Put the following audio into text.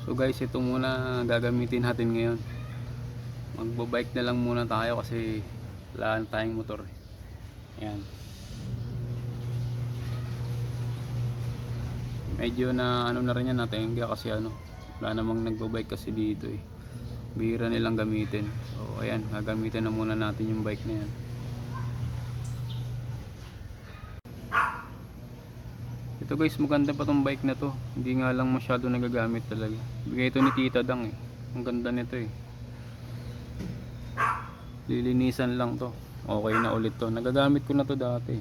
So guys, ito muna gagamitin natin ngayon. Magbo-bike na lang muna tayo kasi wala na tayong motor. Ayan. Medyo na ano na rin yan natin kasi wala namang nagbo-bike kasi dito eh. Bihira nilang gamitin. So ayan, gagamitin na muna natin yung bike na yan. Ito guys, maganda pa tong bike na to. Hindi nga lang masyado nagagamit talaga. Bigay ito ni Tita Dang eh. Ang ganda nito eh. Lilinisan lang to. Okay na ulit to. Nagagamit ko na to dati.